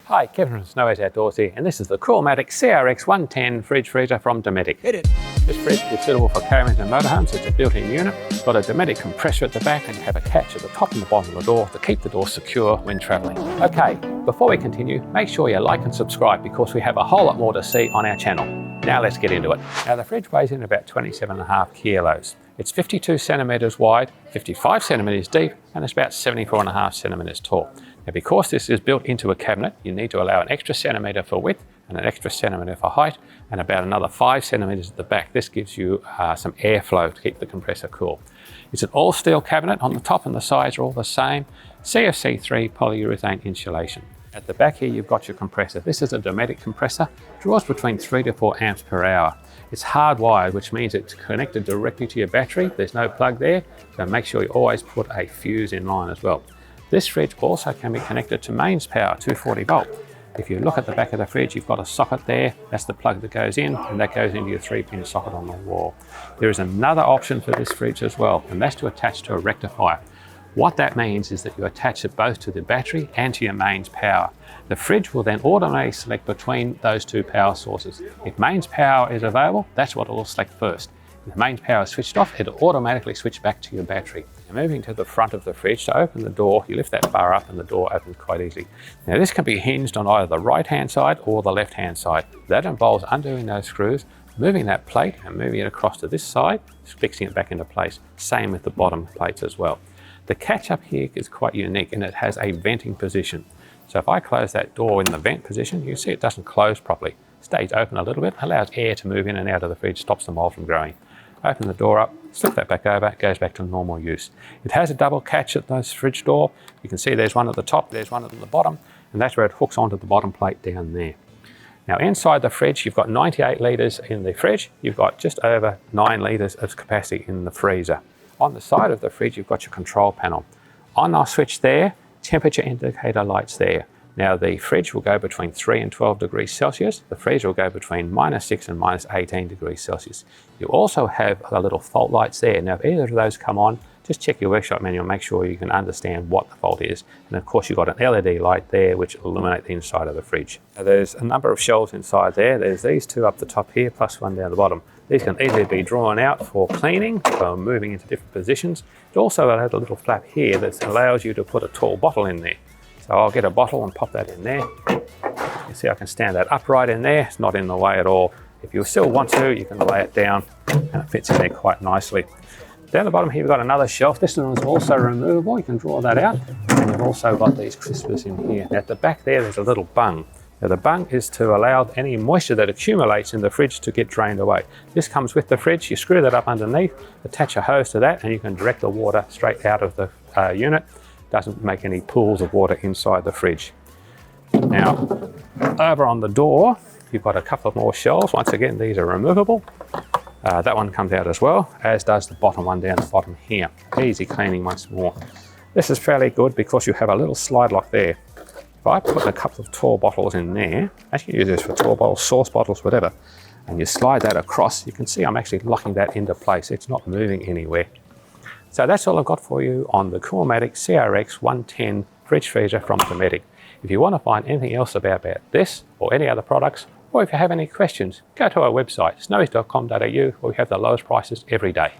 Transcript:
Hi, Kevin from Snowy's Outdoors here, and this is the Coolmatic CRX 110 fridge freezer from Dometic. Hit it. This fridge is suitable for caravans and motorhomes. It's a built-in unit. It's got a Dometic compressor at the back, and you have a catch at the top and the bottom of the door to keep the door secure when travelling. Okay, before we continue, make sure you like and subscribe because we have a whole lot more to see on our channel. Now let's get into it. Now the fridge weighs in about 27.5 kilos. It's 52 centimetres wide, 55 centimetres deep, and it's about 74.5 centimetres tall. Now because this is built into a cabinet, you need to allow an extra centimetre for width and an extra centimetre for height, and about another 5 centimetres at the back. This gives you some airflow to keep the compressor cool. It's an all steel cabinet. On the top and the sides are all the same. CFC3 polyurethane insulation. At the back here, you've got your compressor. This is a Dometic compressor, draws between 3 to 4 amps per hour. It's hardwired, which means it's connected directly to your battery. There's no plug there, so make sure you always put a fuse in line as well. This fridge also can be connected to mains power, 240 volt. If you look at the back of the fridge, you've got a socket there. That's the plug that goes in, and that goes into your 3-pin socket on the wall. There is another option for this fridge as well, and that's to attach to a rectifier. What that means is that you attach it both to the battery and to your mains power. The fridge will then automatically select between those two power sources. If mains power is available, that's what it will select first. If the mains power is switched off, it'll automatically switch back to your battery. Now moving to the front of the fridge, to open the door, you lift that bar up and the door opens quite easily. Now this can be hinged on either the right-hand side or the left-hand side. That involves undoing those screws, moving that plate and moving it across to this side, fixing it back into place. Same with the bottom plates as well. The catch up here is quite unique and it has a venting position. So if I close that door in the vent position, you see it doesn't close properly. It stays open a little bit, allows air to move in and out of the fridge, stops the mold from growing. Open the door up, slip that back over, it goes back to normal use. It has a double catch at this fridge door. You can see there's one at the top, there's one at the bottom, and that's where it hooks onto the bottom plate down there. Now inside the fridge, you've got 98 litres in the fridge. You've got just over 9 litres of capacity in the freezer. On the side of the fridge, you've got your control panel. On our switch there, temperature indicator lights there. Now the fridge will go between 3 and 12 degrees Celsius. The freezer will go between -6 and -18 degrees Celsius. You also have the little fault lights there. Now if either of those come on, just check your workshop manual, make sure you can understand what the fault is. And of course you've got an LED light there which will illuminate the inside of the fridge. Now, there's a number of shelves inside there. There's these two up the top here, plus one down the bottom. These can easily be drawn out for cleaning, for moving into different positions. It also has a little flap here that allows you to put a tall bottle in there. So I'll get a bottle and pop that in there. You see I can stand that upright in there. It's not in the way at all. If you still want to, you can lay it down and it fits in there quite nicely. Down the bottom here, we've got another shelf. This one is also removable. You can draw that out. And you've also got these crispers in here. Now at the back there's a little bung. Now the bung is to allow any moisture that accumulates in the fridge to get drained away. This comes with the fridge. You screw that up underneath, attach a hose to that, and you can direct the water straight out of the unit. Doesn't make any pools of water inside the fridge. Now, over on the door, you've got a couple of more shelves. Once again, these are removable. That one comes out as well, as does the bottom one down the bottom here. Easy cleaning once more. This is fairly good because you have a little slide lock there. If I put a couple of tall bottles in there, actually use this for tall bottles, sauce bottles, whatever, and you slide that across, you can see I'm actually locking that into place. It's not moving anywhere. So that's all I've got for you on the Coolmatic CRX 110 fridge freezer from Dometic. If you want to find anything else about this or any other products, or if you have any questions, go to our website, snowys.com.au, where we have the lowest prices every day.